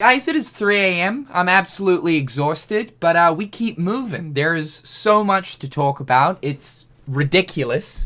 Guys, it is 3 a.m. I'm absolutely exhausted, but we keep moving. There is so much to talk about. It's ridiculous.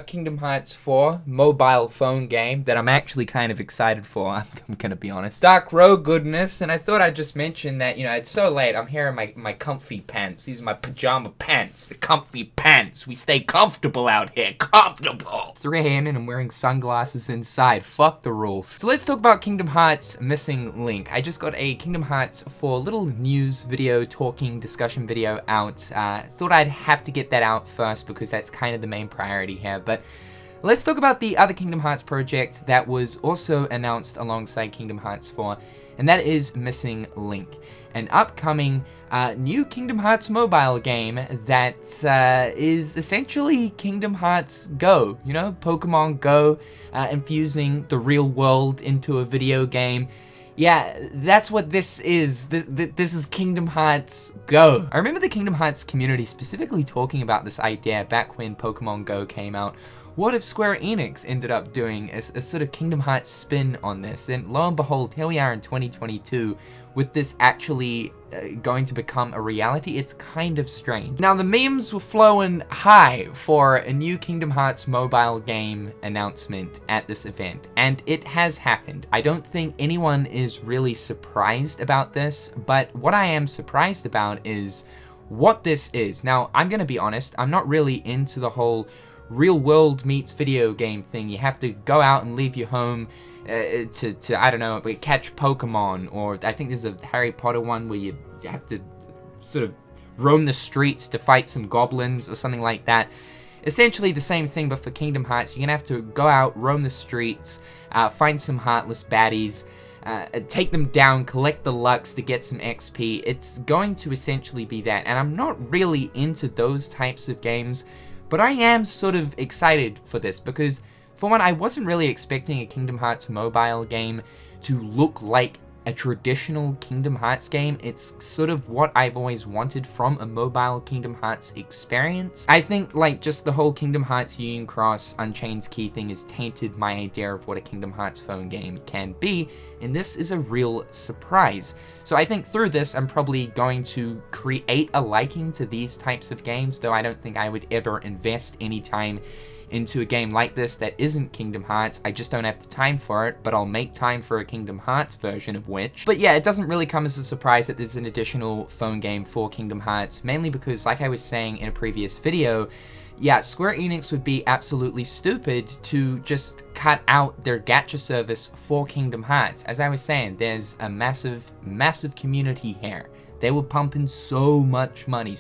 Kingdom Hearts 4 mobile phone game that I'm actually kind of excited for. I'm gonna be honest. Dark Road goodness, and I thought I'd just mention that, it's so late. I'm here in my comfy pants. These are my pajama pants. The comfy pants. We stay comfortable out here. Comfortable. It's 3 a.m. and I'm wearing sunglasses inside. Fuck the rules. So let's talk about Kingdom Hearts Missing Link. I just got a Kingdom Hearts 4 little news video, talking discussion video out. Thought I'd have to get that out first because that's kind of the main priority here, but let's talk about the other Kingdom Hearts project that was also announced alongside Kingdom Hearts 4, and that is Missing Link, an upcoming new Kingdom Hearts mobile game that is essentially Kingdom Hearts Go, Pokemon Go, infusing the real world into a video game. Yeah, that's what this is. This is Kingdom Hearts Go. I remember the Kingdom Hearts community specifically talking about this idea back when Pokemon Go came out. What if Square Enix ended up doing a sort of Kingdom Hearts spin on this? And lo and behold, here we are in 2022 with this actually going to become a reality. It's kind of strange. Now, the memes were flowing high for a new Kingdom Hearts mobile game announcement at this event, and it has happened. I don't think anyone is really surprised about this, but what I am surprised about is what this is. Now, I'm gonna be honest, I'm not really into the whole real world meets video game thing. You have to go out and leave your home to I don't know, catch Pokemon, or I think there's a Harry Potter one where you have to sort of roam the streets to fight some goblins or something like that. Essentially the same thing, but for Kingdom Hearts, you're gonna have to go out, roam the streets, find some heartless baddies, take them down, collect the Lux to get some XP. It's going to essentially be that, and I'm not really into those types of games, but I am sort of excited for this because, for one, I wasn't really expecting a Kingdom Hearts mobile game to look like a traditional Kingdom Hearts game. It's sort of what I've always wanted from a mobile Kingdom Hearts experience. I think just the whole Kingdom Hearts Union Cross Unchained Key thing has tainted my idea of what a Kingdom Hearts phone game can be, and this is a real surprise. So I think through this, I'm probably going to create a liking to these types of games, though I don't think I would ever invest any time into a game like this that isn't Kingdom Hearts. I just don't have the time for it, but I'll make time for a Kingdom Hearts version of which. But yeah, it doesn't really come as a surprise that there's an additional phone game for Kingdom Hearts, mainly because, like I was saying in a previous video, yeah, Square Enix would be absolutely stupid to just cut out their gacha service for Kingdom Hearts. As I was saying, there's a massive, massive community here. They were pumping so much money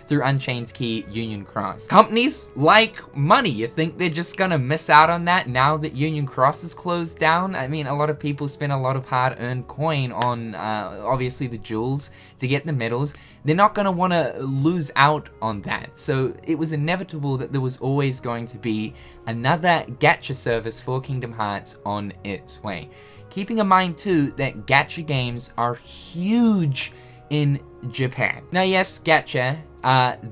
through Unchained Key Union Cross. Companies like money. You think they're just gonna miss out on that now that Union Cross is closed down? I mean, a lot of people spend a lot of hard-earned coin on, obviously, the jewels to get the medals. They're not gonna wanna lose out on that. So it was inevitable that there was always going to be another gacha service for Kingdom Hearts on its way. Keeping in mind, too, that gacha games are huge in Japan. Now, yes, gacha.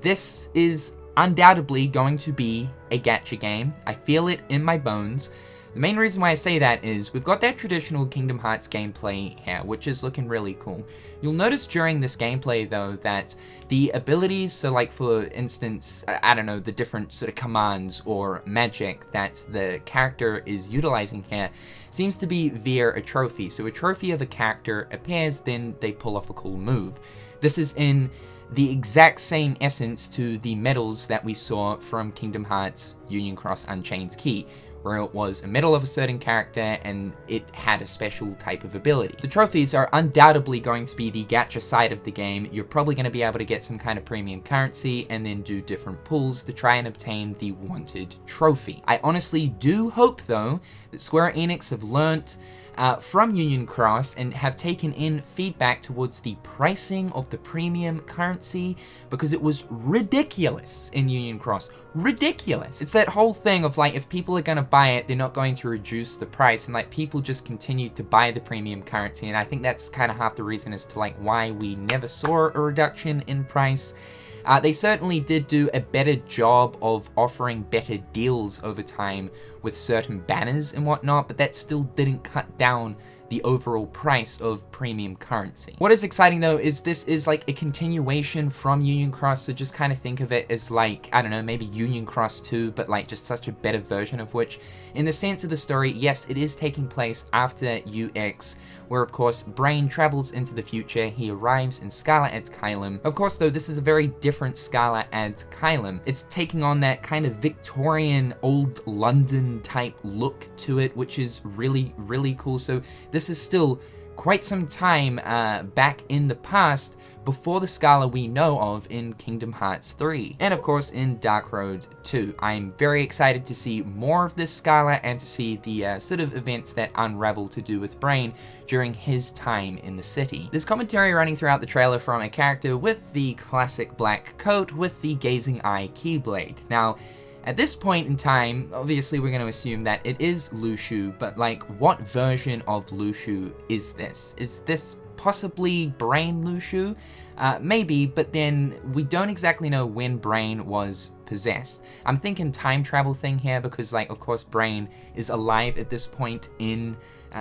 This is undoubtedly going to be a gacha game. I feel it in my bones. The main reason why I say that is we've got that traditional Kingdom Hearts gameplay here, which is looking really cool. You'll notice during this gameplay, though, that the abilities, so like for instance, I don't know, the different sort of commands or magic that the character is utilizing here seems to be via a trophy. So a trophy of a character appears, then they pull off a cool move. This is in the exact same essence to the medals that we saw from Kingdom Hearts Union Cross Unchained Key, where it was a medal of a certain character and it had a special type of ability. The trophies are undoubtedly going to be the gacha side of the game. You're probably going to be able to get some kind of premium currency and then do different pulls to try and obtain the wanted trophy. I honestly do hope, though, that Square Enix have learnt from Union Cross and have taken in feedback towards the pricing of the premium currency, because it was ridiculous in Union Cross. Ridiculous. It's that whole thing of if people are going to buy it, they're not going to reduce the price, and people just continue to buy the premium currency, and I think that's kind of half the reason as to why we never saw a reduction in price. They certainly did do a better job of offering better deals over time with certain banners and whatnot, but that still didn't cut down the overall price of premium currency. What is exciting though is this is like a continuation from Union Cross, so just kind of think of it as like, I don't know, maybe Union Cross 2, but like just such a better version of which. In the sense of the story, yes, it is taking place after UX, where of course Brain travels into the future. He arrives in Scala ad Caelum. Of course though, this is a very different Scala ad Caelum. It's taking on that kind of Victorian old London type look to it, which is really, really cool. So this is still quite some time back in the past, before the Scala we know of in Kingdom Hearts 3, and of course in Dark Road 2. I'm very excited to see more of this Scala and to see the sort of events that unravel to do with Brain during his time in the city. There's commentary running throughout the trailer from a character with the classic black coat with the gazing eye keyblade. Now, at this point in time, obviously we're going to assume that it is Lu Shu, but like, what version of Lu Shu is this? Is this possibly Brain Lu Shu? Maybe, but then we don't exactly know when Brain was possessed. I'm thinking time travel thing here because, like, of course Brain is alive at this point in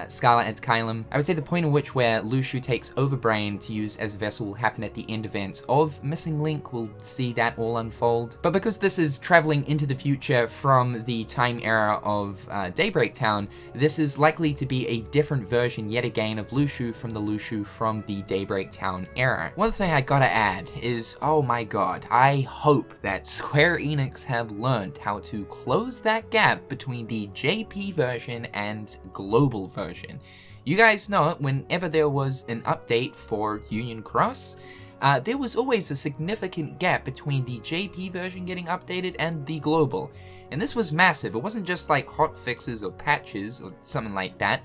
Scala ad Caelum. I would say the point in which where Lu Shu takes over Brain to use as a vessel will happen at the end events of Missing Link. We'll see that all unfold. But because this is traveling into the future from the time era of Daybreak Town, this is likely to be a different version yet again of Lu Shu from the Lu Shu from the Daybreak Town era. One thing I gotta add is, oh my god, I hope that Square Enix have learned how to close that gap between the JP version and global version. You guys know it, whenever there was an update for Union Cross, there was always a significant gap between the JP version getting updated and the global. And this was massive. It wasn't just like hot fixes or patches or something like that.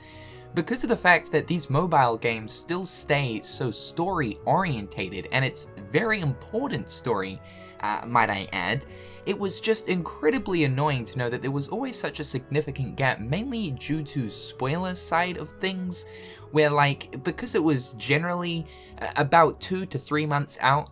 Because of the fact that these mobile games still stay so story orientated, and it's very important story, might I add, it was just incredibly annoying to know that there was always such a significant gap, mainly due to spoiler side of things, where like, because it was generally about 2 to 3 months out,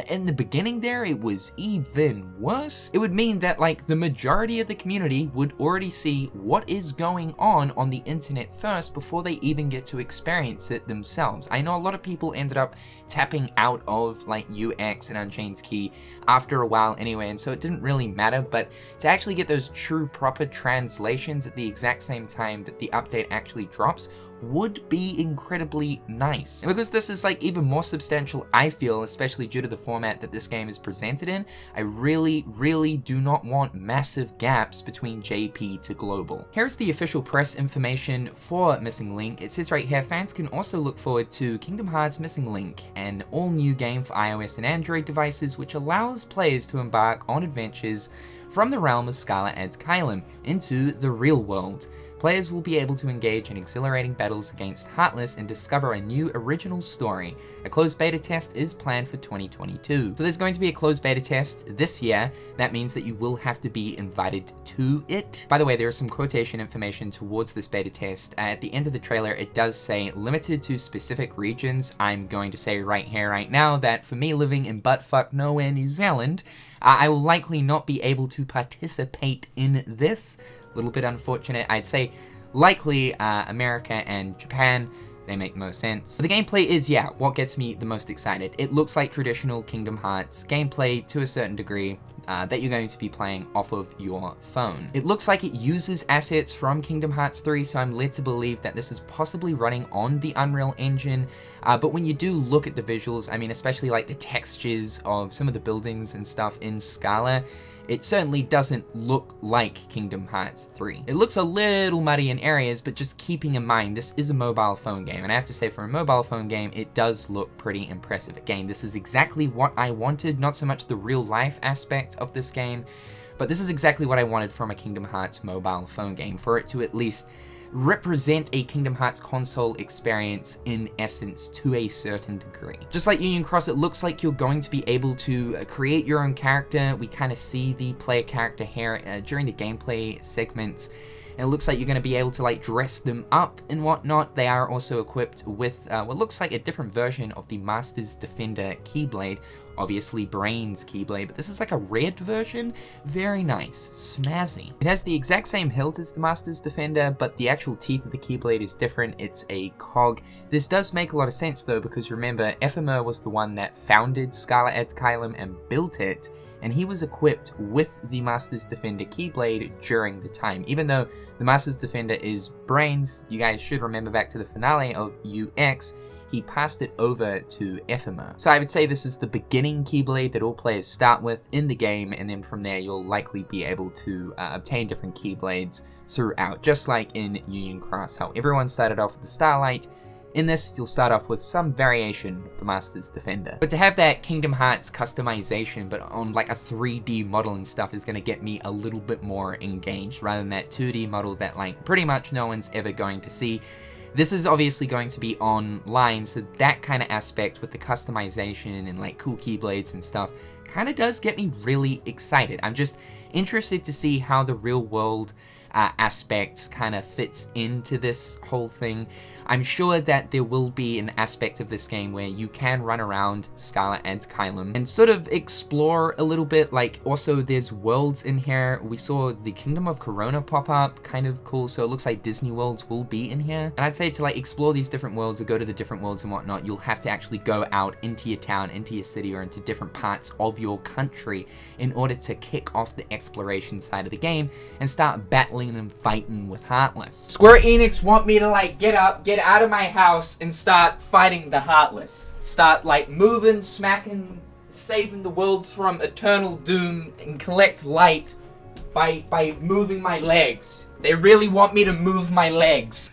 in the beginning there it was even worse. It would mean that like the majority of the community would already see what is going on the internet first before they even get to experience it themselves. I know a lot of people ended up tapping out of like UX and Unchained Key after a while anyway, and so it didn't really matter, but to actually get those true proper translations at the exact same time that the update actually drops would be incredibly nice. And because this is like even more substantial, I feel, especially due to the format that this game is presented in, I really do not want massive gaps between JP to global. Here's the official press information for Missing Link. It says right here, fans can also look forward to Kingdom Hearts Missing Link, an all-new game for iOS and Android devices which allows players to embark on adventures from the realm of Scala ad Caelum into the real world. Players will be able to engage in exhilarating battles against Heartless and discover a new original story. A closed beta test is planned for 2022. So there's going to be a closed beta test this year. That means that you will have to be invited to it. By the way, there is some quotation information towards this beta test. At the end of the trailer, it does say limited to specific regions. I'm going to say right here, right now, that for me living in buttfuck nowhere, New Zealand, I will likely not be able to participate in this. A little bit unfortunate. I'd say likely America and Japan, they make most sense. But the gameplay is, yeah, what gets me the most excited. It looks like traditional Kingdom Hearts gameplay to a certain degree that you're going to be playing off of your phone. It looks like it uses assets from Kingdom Hearts 3, so I'm led to believe that this is possibly running on the Unreal Engine. But when you do look at the visuals, I mean, especially like the textures of some of the buildings and stuff in Scala, it certainly doesn't look like Kingdom Hearts 3. It looks a little muddy in areas, but just keeping in mind, this is a mobile phone game, and I have to say for a mobile phone game, it does look pretty impressive. Again, this is exactly what I wanted, not so much the real life aspect of this game, but this is exactly what I wanted from a Kingdom Hearts mobile phone game, for it to at least represent a Kingdom Hearts console experience in essence to a certain degree. Just like Union Cross, it looks like you're going to be able to create your own character. We kind of see the player character here during the gameplay segments. And it looks like you're going to be able to like dress them up and whatnot. They are also equipped with what looks like a different version of the Master's Defender Keyblade obviously Brain's Keyblade, but this is like a red version. Very nice. Snazzy. It has the exact same hilt as the Master's Defender, but the actual teeth of the Keyblade is different. It's a cog. This does make a lot of sense though, because remember, Ephemer was the one that founded Scarlet Adskylum and built it, and he was equipped with the Master's Defender Keyblade during the time. Even though the Master's Defender is Brains, you guys should remember back to the finale of UX, he passed it over to Ephemer. So I would say this is the beginning Keyblade that all players start with in the game, and then from there you'll likely be able to obtain different Keyblades throughout, just like in Union Cross, how everyone started off with the Starlight. In this, you'll start off with some variation of the Master's Defender. But to have that Kingdom Hearts customization, but on like a 3D model and stuff, is going to get me a little bit more engaged, rather than that 2D model that like pretty much no one's ever going to see. This is obviously going to be online, so that kind of aspect with the customization and like cool Keyblades and stuff kind of does get me really excited. I'm just interested to see how the real world aspects kind of fits into this whole thing. I'm sure that there will be an aspect of this game where you can run around Scarlet Adskylum and sort of explore a little bit. Like, also there's worlds in here. We saw the Kingdom of Corona pop up, kind of cool, so it looks like Disney worlds will be in here. And I'd say to like explore these different worlds or go to the different worlds and whatnot, you'll have to actually go out into your town, into your city, or into different parts of your country in order to kick off the exploration side of the game and start battling and fighting with Heartless. Square Enix want me to like get out of my house and start fighting the Heartless. Start like moving, smacking, saving the worlds from eternal doom, and collect light by moving my legs. They really want me to move my legs.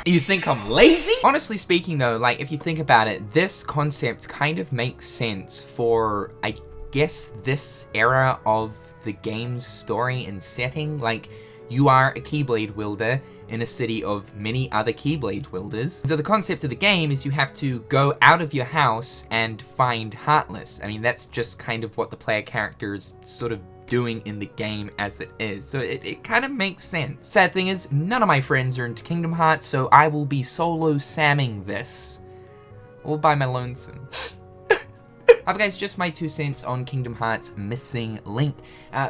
You think I'm lazy? Honestly speaking though, like if you think about it, this concept kind of makes sense for, I guess, this era of the game's story and setting. Like, you are a Keyblade wielder in a city of many other Keyblade wielders. So the concept of the game is you have to go out of your house and find Heartless. I mean, that's just kind of what the player character is sort of doing in the game as it is, so it kind of makes sense. Sad thing is, none of my friends are into Kingdom Hearts, so I will be solo samming this all by my lonesome. Alright guys, just my 2 cents on Kingdom Hearts Missing Link.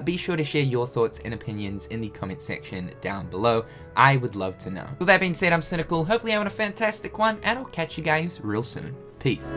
Be sure to share your thoughts and opinions in the comment section down below. I would love to know. With that being said, I'm Cynical, hopefully having a fantastic one, and I'll catch you guys real soon. Peace.